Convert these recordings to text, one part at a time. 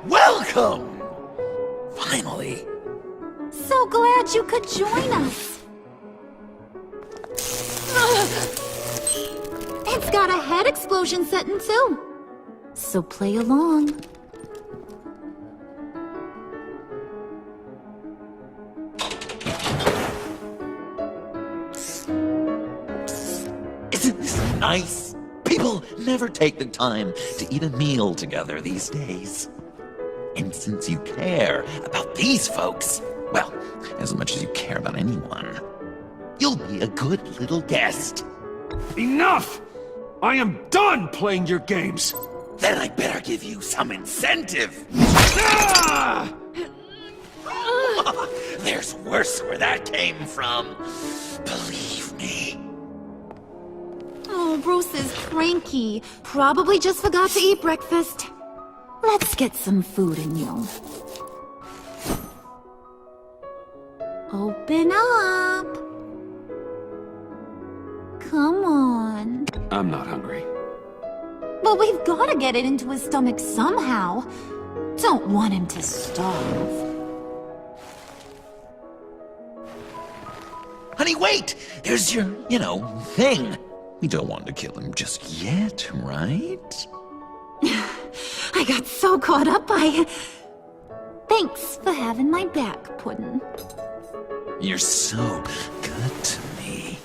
Welcome! Finally. So glad you could join us. It's got a head explosion setting too. So play along. Isn't this nice? People never take the time to eat a meal together these days. And since you care about these folks, well, as much as you care about anyone, you'll be a good little guest. Enough! I am done playing your games! Then I'd better give you some incentive. Ah! There's worse where that came from. Believe me. Oh, Bruce is cranky. Probably just forgot to eat breakfast. Let's get some food in you. Open up. Come on. I'm not hungry. But we've got to get it into his stomach somehow. Don't want him to starve. Honey, wait! There's your, thing. We don't want to kill him just yet, right? I got so caught up by... Thanks for having my back, Puddin'. You're so good to me.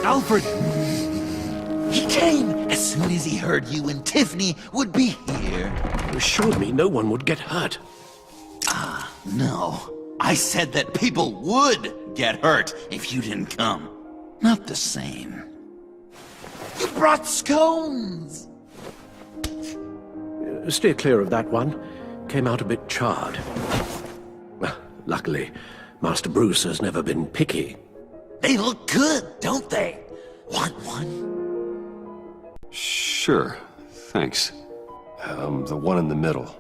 Alfred! He came as soon as he heard you and Tiffany would be here. You assured me no one would get hurt. No, I said that people would get hurt if you didn't come. Not the same. You brought scones! Steer clear of that one. Came out a bit charred. Luckily, Master Bruce has never been picky. They look good, don't they? Want one? Sure, thanks. The one in the middle.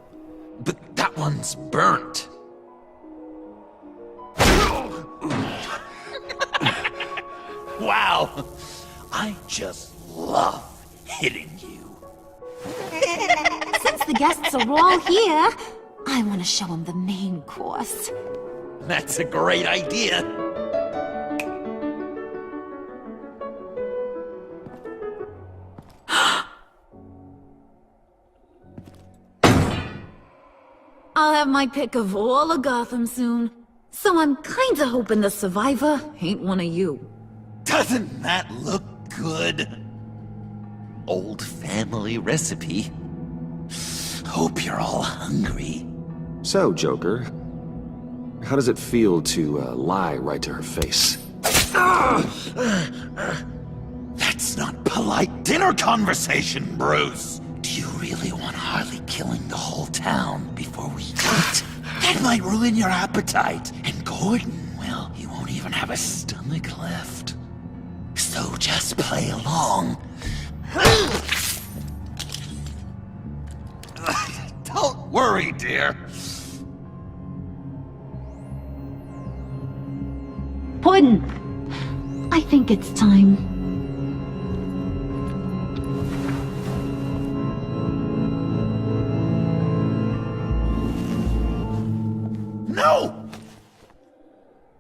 But that one's burnt. Wow! I just love hitting you. Since the guests are all here, I want to show them the main course. That's a great idea. I'll have my pick of all of Gotham soon. So I'm kinda hoping the survivor ain't one of you. Doesn't that look good? Old family recipe. Hope you're all hungry. So, Joker, how does it feel to lie right to her face? That's not polite dinner conversation, Bruce. Do you really want Harley killing the whole town before we eat? That might ruin your appetite. And Gordon, well, he won't even have a stomach left. So just play along. Don't worry, dear. Puddin', I think it's time. No!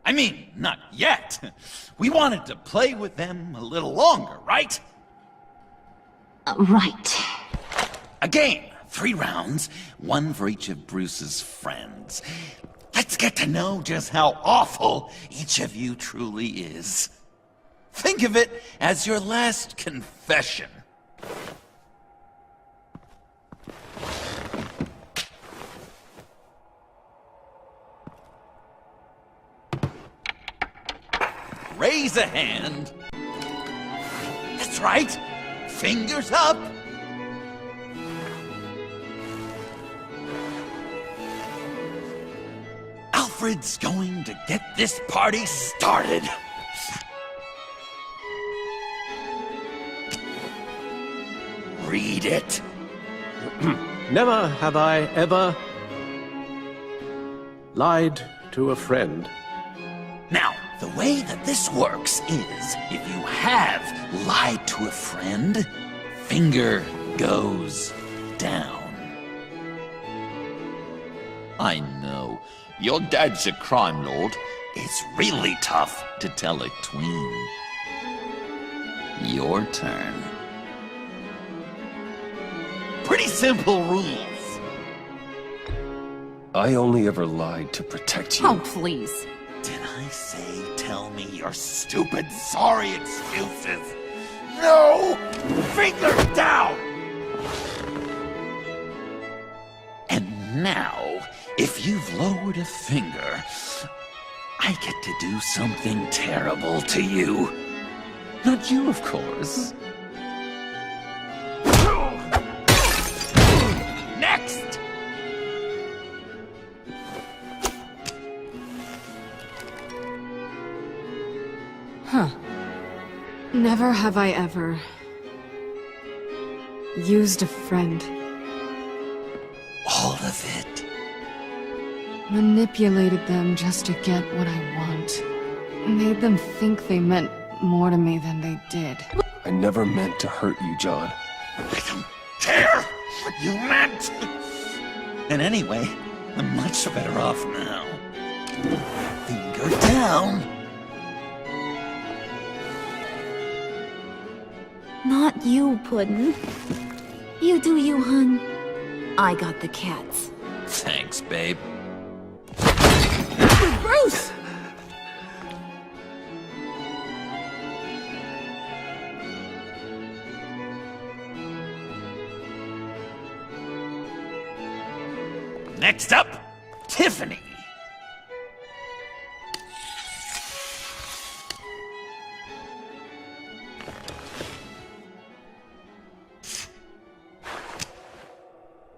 I mean, not yet. We wanted to play with them a little longer, right? Right. A game, 3 rounds, 1 for each of Bruce's friends. Let's get to know just how awful each of you truly is. Think of it as your last confession. Raise a hand. That's right. Fingers up. Alfred's going to get this party started. read it. Never have I ever lied to a friend. Now, the way that this works is, if you have lied to a friend, finger goes down. I know, your dad's a crime lord. It's really tough to tell a tween. Your turn. Pretty simple rules. I only ever lied to protect you. Oh, please. Did I say tell me your stupid sorry excuses? No! Finger down! And now, if you've lowered a finger, I get to do something terrible to you. Not you, of course. Next! Huh. Never have I ever used a friend. All of it. Manipulated them just to get what I want. Made them think they meant more to me than they did. I never meant to hurt you, John. I don't care what you meant. And anyway, I'm much better off now. Finger down. Not you, Puddin'. You do you, hun. I got the cats. Thanks, babe. Bruce! Next up, Tiffany.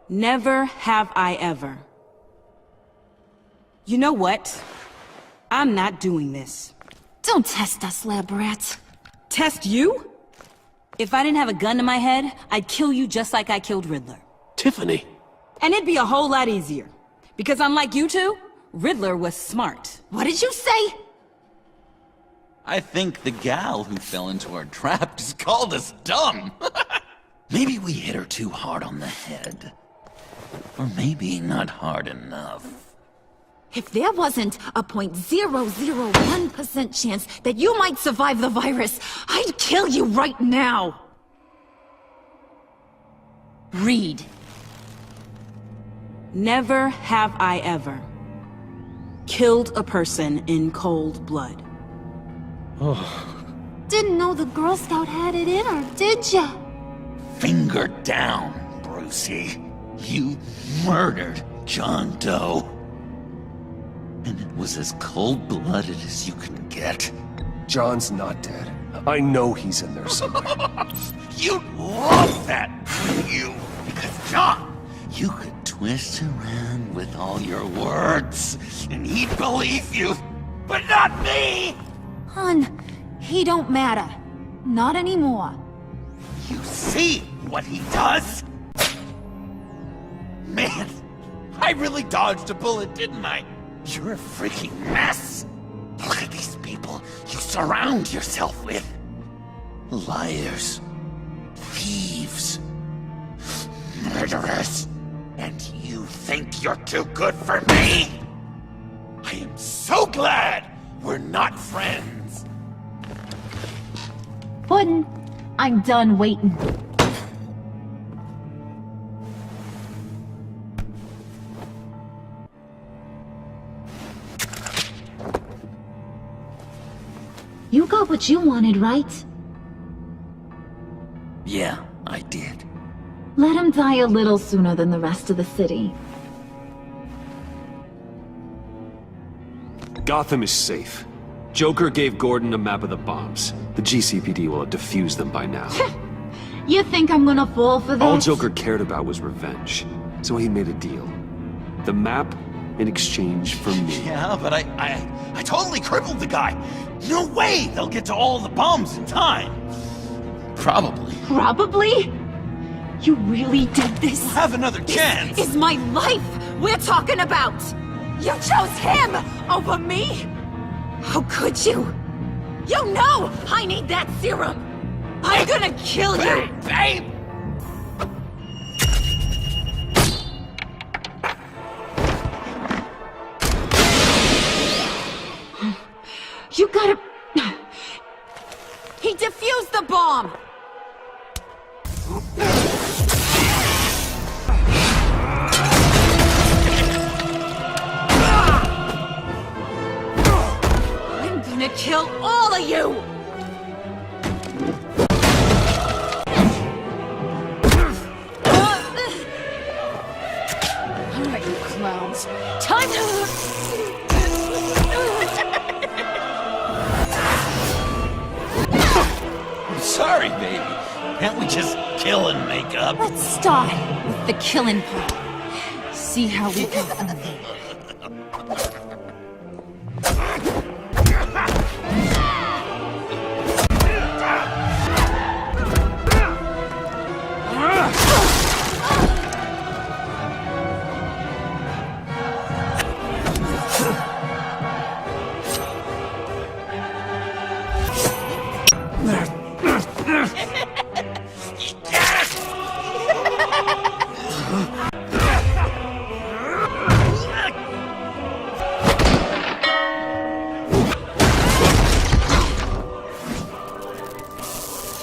Never have I ever. You know what? I'm not doing this. Don't test us, lab rats. Test you? If I didn't have a gun to my head, I'd kill you just like I killed Riddler. Tiffany! And it'd be a whole lot easier. Because unlike you two, Riddler was smart. What did you say? I think the gal who fell into our trap just called us dumb. Maybe we hit her too hard on the head. Or maybe not hard enough. If there wasn't a 0.001% chance that you might survive the virus, I'd kill you right now! Read. Never have I ever killed a person in cold blood. Didn't know the Girl Scout had it in her, did ya? Finger down, Brucey. You murdered John Doe. And it was as cold-blooded as you can get. John's not dead. I know he's in there somewhere. You'd love that, wouldn't you? Because John, you could twist around with all your words, and he'd believe you. But not me! Hun, he don't matter. Not anymore. You see what he does? Man, I really dodged a bullet, didn't I? You're a freaking mess. Look at these people you surround yourself with. Liars. Thieves. Murderers. And you think you're too good for me? I am so glad we're not friends. Puddin', I'm done waiting. You got what you wanted, right? Yeah, I did. Let him die a little sooner than the rest of the city. Gotham is safe. Joker gave Gordon a map of the bombs. The GCPD will have defused them by now. You think I'm gonna fall for that? All Joker cared about was revenge, so he made a deal. The map in exchange for me. Yeah, but I totally crippled the guy. No way they'll get to all the bombs in time. Probably. Probably? You really did this? Have another chance! This is my life we're talking about! You chose him over me? How could you? You know I need that serum! I'm gonna kill you! Babe! You gotta... He defused the bomb! I'm gonna kill all of you! Alright, you clowns. Time to... Sorry, baby. Can't we just kill and make up? Let's start with the killing part. See how we go from there.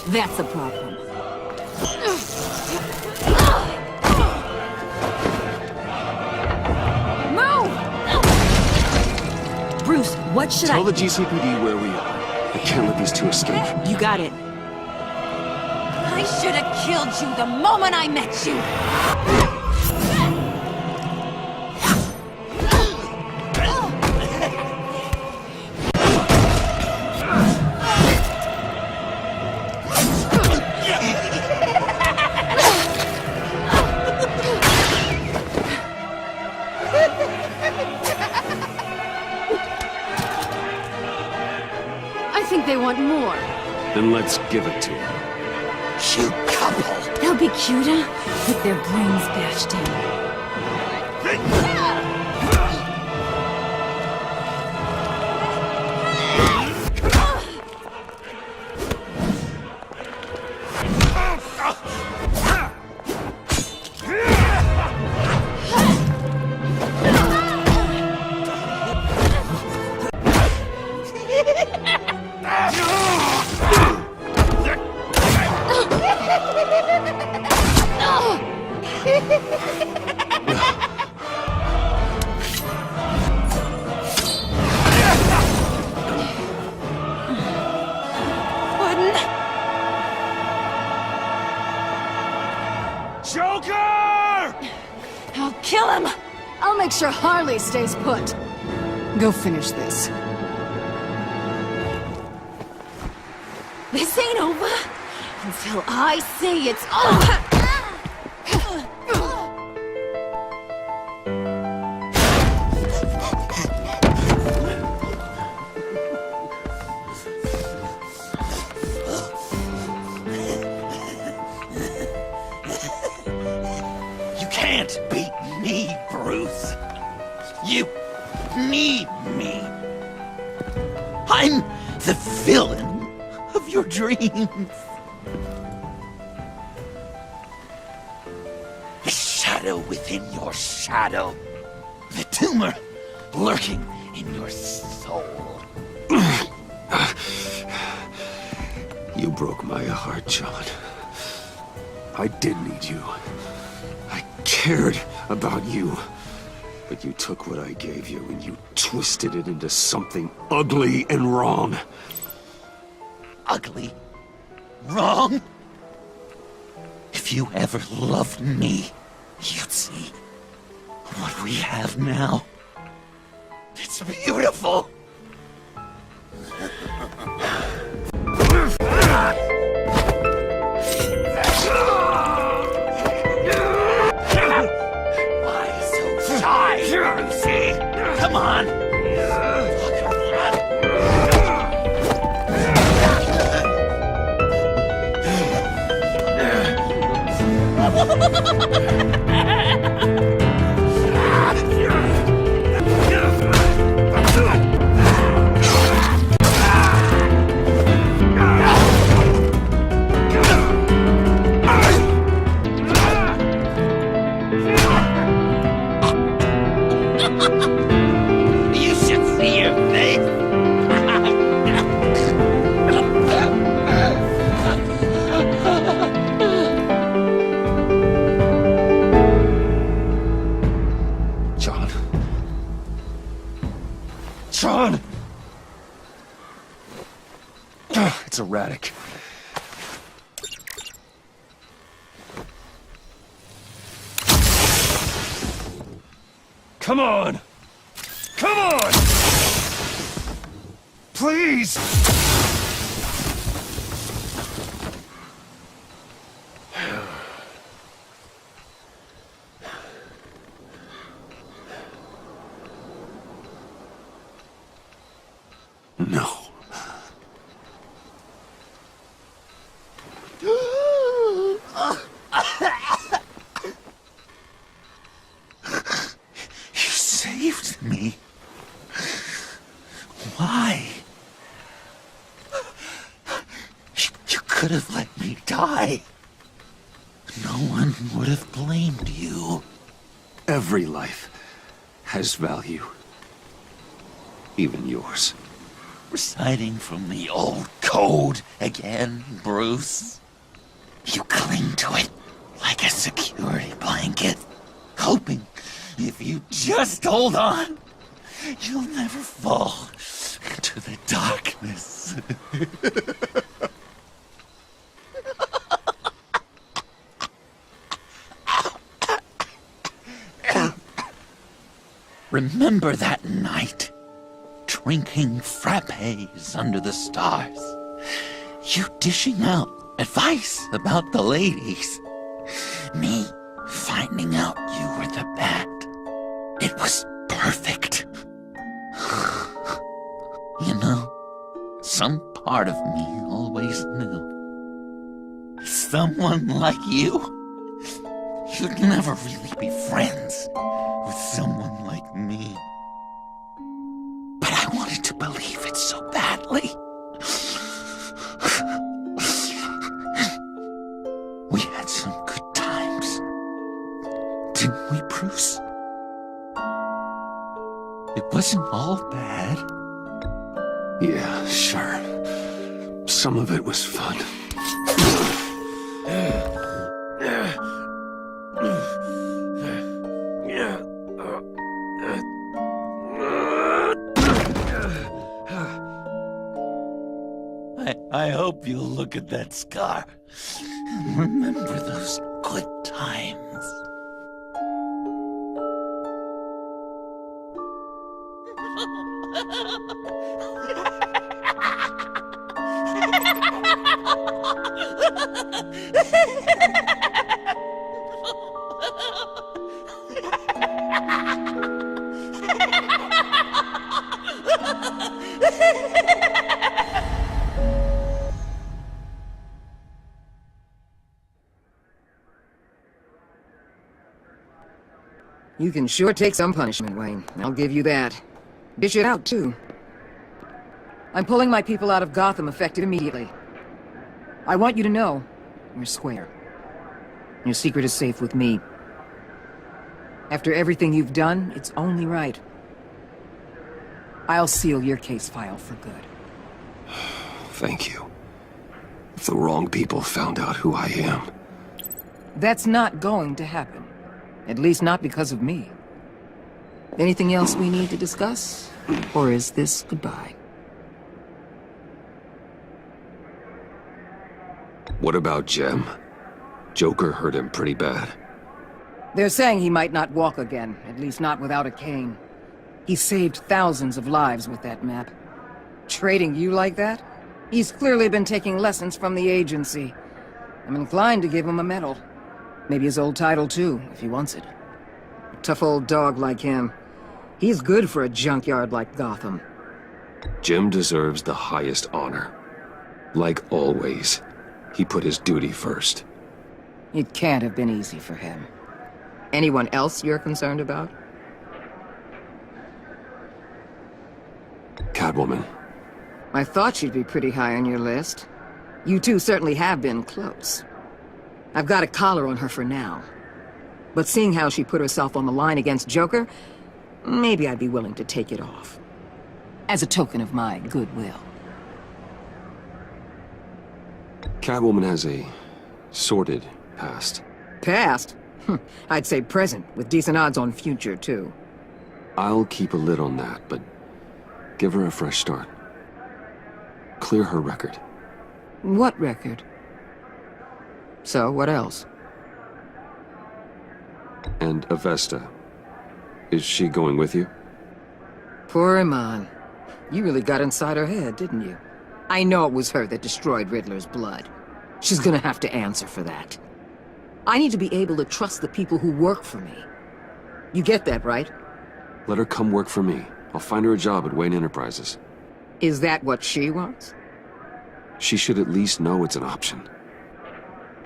That's a problem. Move! Bruce, what should Tell the GCPD where we are. I can't let these two escape. You got it. I should have killed you the moment I met you! I think they want more. Then let's give it to them. You couple! They'll be cuter with their brains bashed in. Joker! I'll kill him! I'll make sure Harley stays put. Go finish this. This ain't over until I say it's over! You can't beat me, Bruce. You need me. I'm the villain of your dreams. The shadow within your shadow. The tumor lurking in your soul. You broke my heart, John. I did need you. I cared about you. But you took what I gave you and you twisted it into something ugly and wrong. Ugly? Wrong? If you ever loved me, you'd see what we have now. It's beautiful. Why so shy, Brucey? Come on. You should see your face. John! It's erratic. Come on! Come on! Please! No. You saved me. Why? You could have let me die. No one would have blamed you. Every life has value. Even yours. Reciting from the old code again, Bruce. You cling to it like a security blanket, hoping if you just hold on, you'll never fall into the darkness. Remember that night? Drinking frappes under the stars. You dishing out advice about the ladies. Me finding out you were the bat. It was perfect. You know, some part of me always knew. Someone like you, you'd never really be friends with someone like me. But I wanted to believe it so badly. We had some good times, didn't we, Bruce? It wasn't all bad. Yeah, sure. Some of it was fun. I hope you'll look at that scar and remember those good times. You can sure take some punishment, Wayne. I'll give you that. Dish it out, too. I'm pulling my people out of Gotham effective immediately. I want you to know, we're square. Your secret is safe with me. After everything you've done, it's only right. I'll seal your case file for good. Thank you. If the wrong people found out who I am... That's not going to happen. At least not because of me. Anything else we need to discuss? Or is this goodbye? What about Jem? Joker hurt him pretty bad. They're saying he might not walk again, at least not without a cane. He saved thousands of lives with that map. Trading you like that? He's clearly been taking lessons from the agency. I'm inclined to give him a medal. Maybe his old title too, if he wants it. A tough old dog like him. He's good for a junkyard like Gotham. Jem deserves the highest honor. Like always, he put his duty first. It can't have been easy for him. Anyone else you're concerned about? Catwoman. I thought she'd be pretty high on your list. You two certainly have been close. I've got a collar on her for now. But seeing how she put herself on the line against Joker, maybe I'd be willing to take it off. As a token of my goodwill. Catwoman has a sordid past. Past? I'd say present, with decent odds on future, too. I'll keep a lid on that, but give her a fresh start. Clear her record. What record? So, what else? And Avesta. Is she going with you? Poor Iman. You really got inside her head, didn't you? I know it was her that destroyed Riddler's blood. She's gonna have to answer for that. I need to be able to trust the people who work for me. You get that, right? Let her come work for me. I'll find her a job at Wayne Enterprises. Is that what she wants? She should at least know it's an option.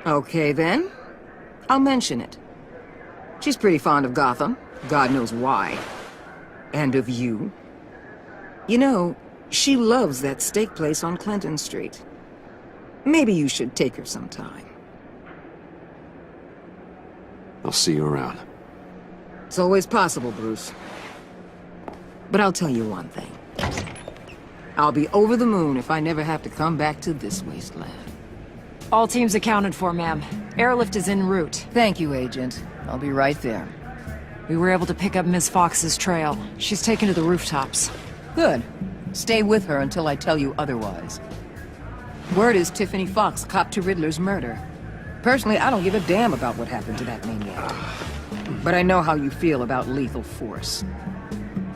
Okay, then. I'll mention it. She's pretty fond of Gotham. God knows why. And of you. You know, she loves that steak place on Clinton Street. Maybe you should take her sometime. I'll see you around. It's always possible, Bruce. But I'll tell you one thing. I'll be over the moon if I never have to come back to this wasteland. All teams accounted for, ma'am. Airlift is en route. Thank you, Agent. I'll be right there. We were able to pick up Ms. Fox's trail. She's taken to the rooftops. Good. Stay with her until I tell you otherwise. Word is Tiffany Fox copped to Riddler's murder. Personally, I don't give a damn about what happened to that maniac. But I know how you feel about lethal force.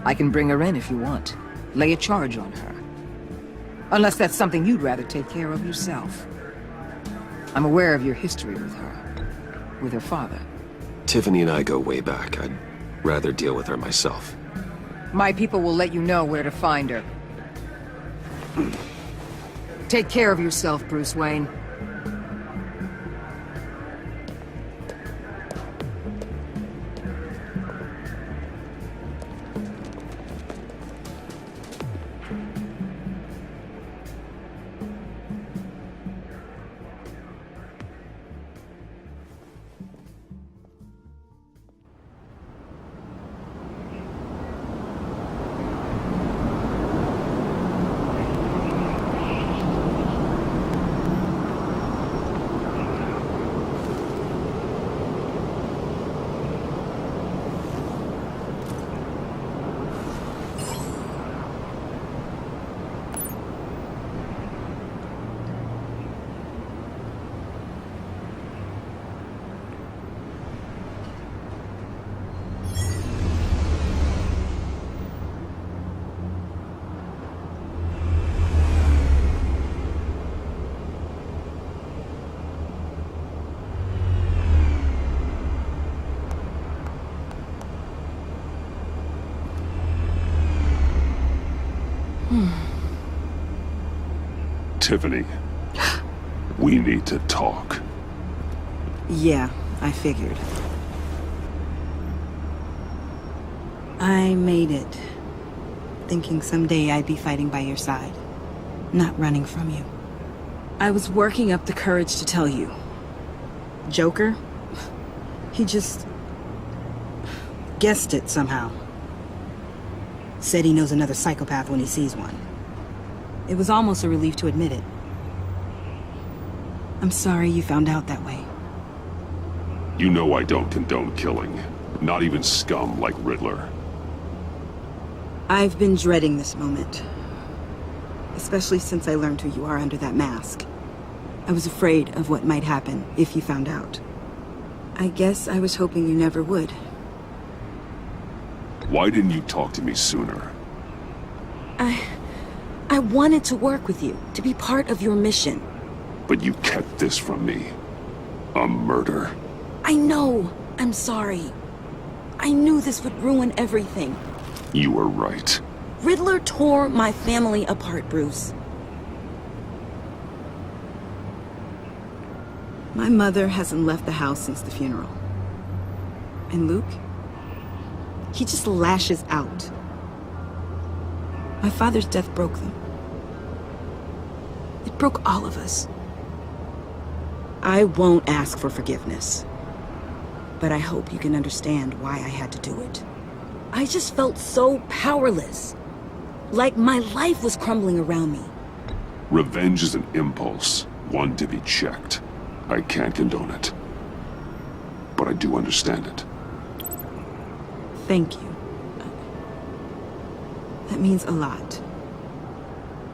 I can bring her in if you want. Lay a charge on her. Unless that's something you'd rather take care of yourself. I'm aware of your history with her. With her father. Tiffany and I go way back. I'd rather deal with her myself. My people will let you know where to find her. Take care of yourself, Bruce Wayne. Tiffany, we need to talk. Yeah, I figured. I made it, thinking someday I'd be fighting by your side, not running from you. I was working up the courage to tell you. Joker? He just guessed it somehow. Said he knows another psychopath when he sees one. It was almost a relief to admit it. I'm sorry you found out that way. You know I don't condone killing. Not even scum like Riddler. I've been dreading this moment. Especially since I learned who you are under that mask. I was afraid of what might happen if you found out. I guess I was hoping you never would. Why didn't you talk to me sooner? I wanted to work with you, to be part of your mission. But you kept this from me. A murder. I know. I'm sorry. I knew this would ruin everything. You were right. Riddler tore my family apart, Bruce. My mother hasn't left the house since the funeral. And Luke? He just lashes out. My father's death broke them. It broke all of us. I won't ask for forgiveness. But I hope you can understand why I had to do it. I just felt so powerless. Like my life was crumbling around me. Revenge is an impulse, one to be checked. I can't condone it. But I do understand it. Thank you. That means a lot.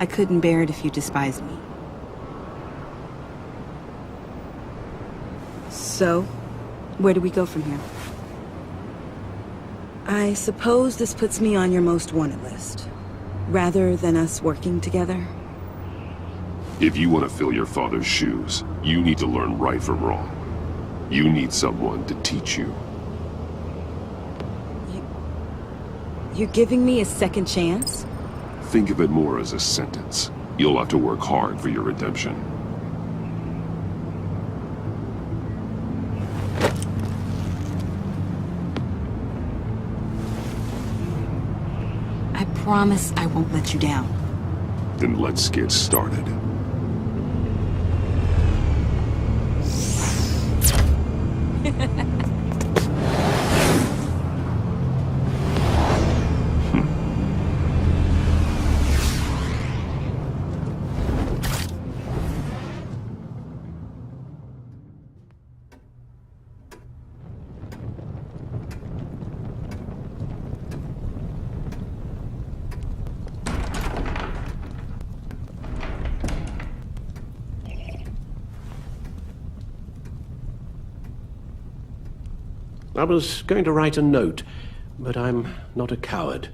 I couldn't bear it if you despised me. So, where do we go from here? I suppose this puts me on your most wanted list, rather than us working together. If you want to fill your father's shoes, you need to learn right from wrong. You need someone to teach you. You're giving me a second chance? Think of it more as a sentence. You'll have to work hard for your redemption. I promise I won't let you down. Then let's get started. I was going to write a note, but I'm not a coward.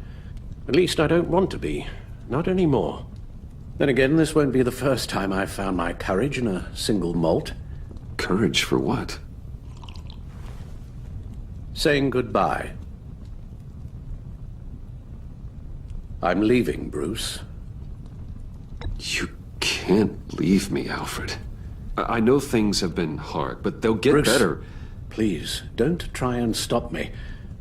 At least I don't want to be. Not anymore. Then again, this won't be the first time I've found my courage in a single molt. Courage for what? Saying goodbye. I'm leaving, Bruce. You can't leave me, Alfred. I know things have been hard, but they'll get Bruce, better. Please, don't try and stop me.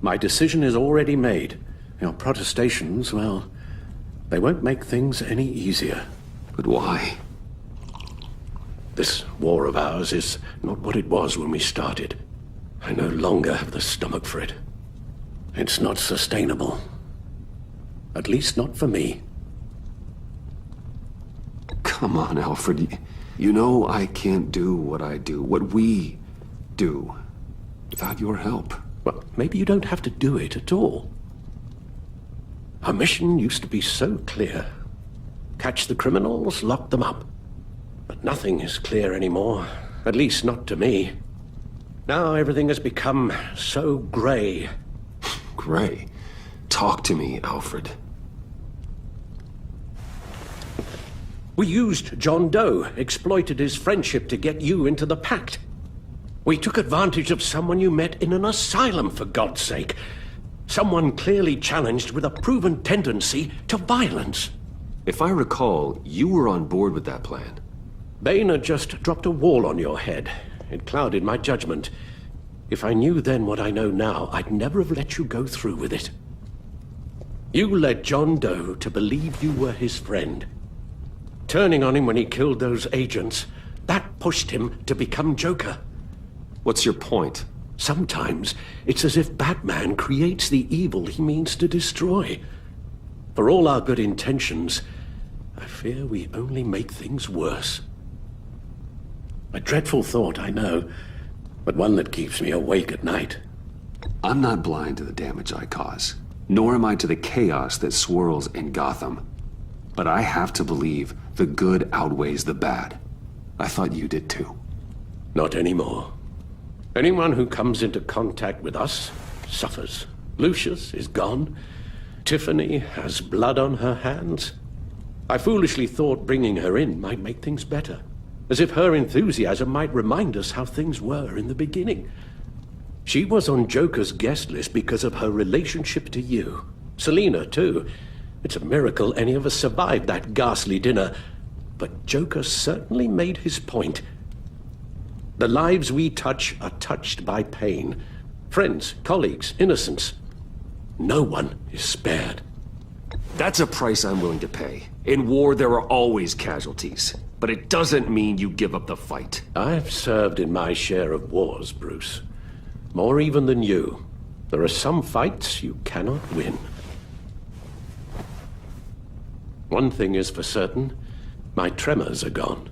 My decision is already made. Your protestations, well, they won't make things any easier. But why? This war of ours is not what it was when we started. I no longer have the stomach for it. It's not sustainable. At least not for me. Come on, Alfred. You know I can't do what I do, what we do, without your help. Well, maybe you don't have to do it at all. Our mission used to be so clear. Catch the criminals, lock them up. But nothing is clear anymore, at least not to me. Now everything has become so grey. Gray, talk to me, Alfred. We used John Doe, exploited his friendship to get you into the pact. We took advantage of someone you met in an asylum, for God's sake. Someone clearly challenged with a proven tendency to violence. If I recall, you were on board with that plan. Bane had just dropped a wall on your head. It clouded my judgment. If I knew then what I know now, I'd never have let you go through with it. You led John Doe to believe you were his friend. Turning on him when he killed those agents, that pushed him to become Joker. What's your point? Sometimes it's as if Batman creates the evil he means to destroy. For all our good intentions, I fear we only make things worse. A dreadful thought, I know, but one that keeps me awake at night. I'm not blind to the damage I cause, nor am I to the chaos that swirls in Gotham. But I have to believe the good outweighs the bad. I thought you did too. Not anymore. Anyone who comes into contact with us suffers. Lucius is gone. Tiffany has blood on her hands. I foolishly thought bringing her in might make things better, as if her enthusiasm might remind us how things were in the beginning. She was on Joker's guest list because of her relationship to you. Selina, too. It's a miracle any of us survived that ghastly dinner. But Joker certainly made his point. The lives we touch are touched by pain. Friends, colleagues, innocents. No one is spared. That's a price I'm willing to pay. In war, there are always casualties. But it doesn't mean you give up the fight. I've served in my share of wars, Bruce. More even than you. There are some fights you cannot win. One thing is for certain, my tremors are gone.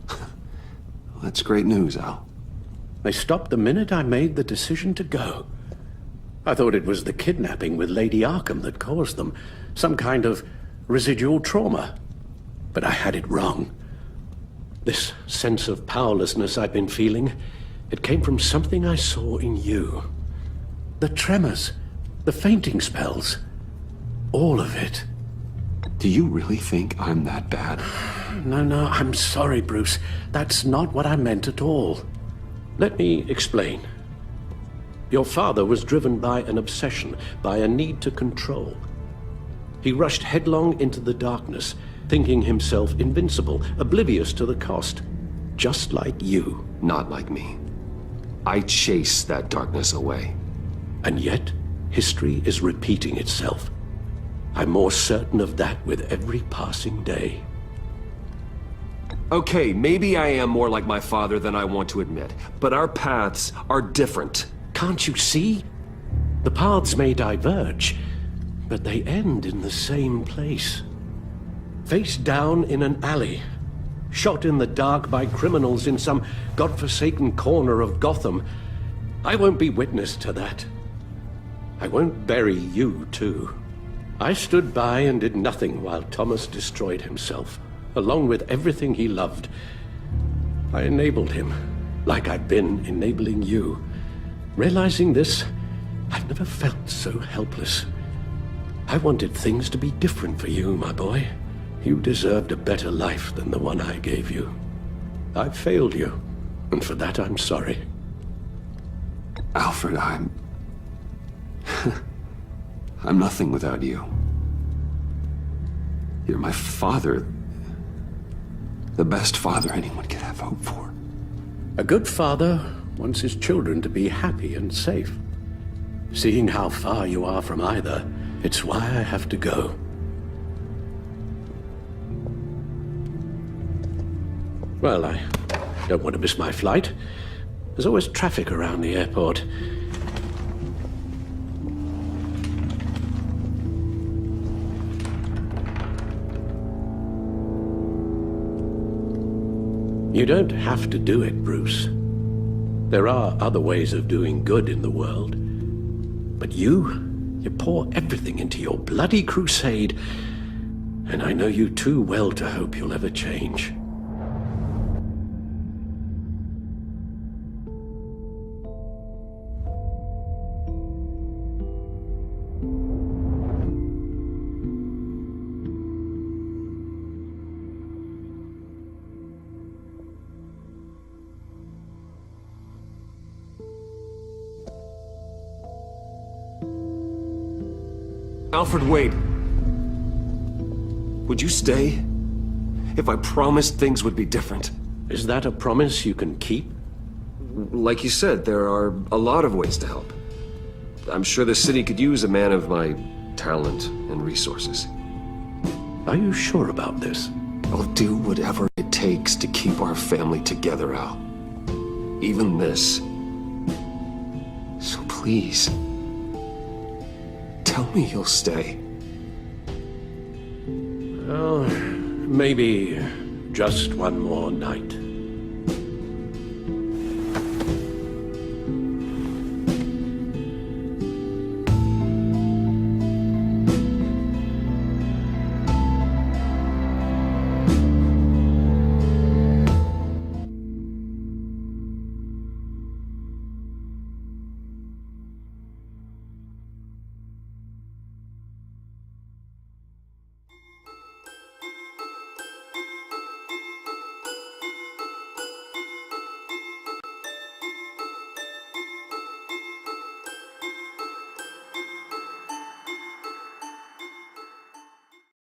That's great news, Al. They stopped the minute I made the decision to go. I thought it was the kidnapping with Lady Arkham that caused them, some kind of residual trauma. But I had it wrong. This sense of powerlessness I've been feeling, it came from something I saw in you. The tremors, the fainting spells, all of it. Do you really think I'm that bad? No, I'm sorry, Bruce. That's not what I meant at all. Let me explain. Your father was driven by an obsession, by a need to control. He rushed headlong into the darkness, thinking himself invincible, oblivious to the cost. Just like you. Not like me. I chase that darkness away. And yet, history is repeating itself. I'm more certain of that with every passing day. Okay, maybe I am more like my father than I want to admit, but our paths are different. Can't you see? The paths may diverge, but they end in the same place. Face down in an alley, shot in the dark by criminals in some godforsaken corner of Gotham. I won't be witness to that. I won't bury you, too. I stood by and did nothing while Thomas destroyed himself, along with everything he loved. I enabled him, like I've been enabling you. Realizing this, I've never felt so helpless. I wanted things to be different for you, my boy. You deserved a better life than the one I gave you. I failed you, and for that I'm sorry. Alfred, I'm nothing without you. You're my father. The best father anyone could have hoped for. A good father wants his children to be happy and safe. Seeing how far you are from either, it's why I have to go. Well, I don't want to miss my flight. There's always traffic around the airport. You don't have to do it, Bruce. There are other ways of doing good in the world. But you pour everything into your bloody crusade, and I know you too well to hope you'll ever change. Alfred, wait. Would you stay? If I promised things would be different. Is that a promise you can keep? Like you said, there are a lot of ways to help. I'm sure the city could use a man of my talent and resources. Are you sure about this? I'll do whatever it takes to keep our family together, Al. Even this. So please, tell me you'll stay. Well, maybe just one more night.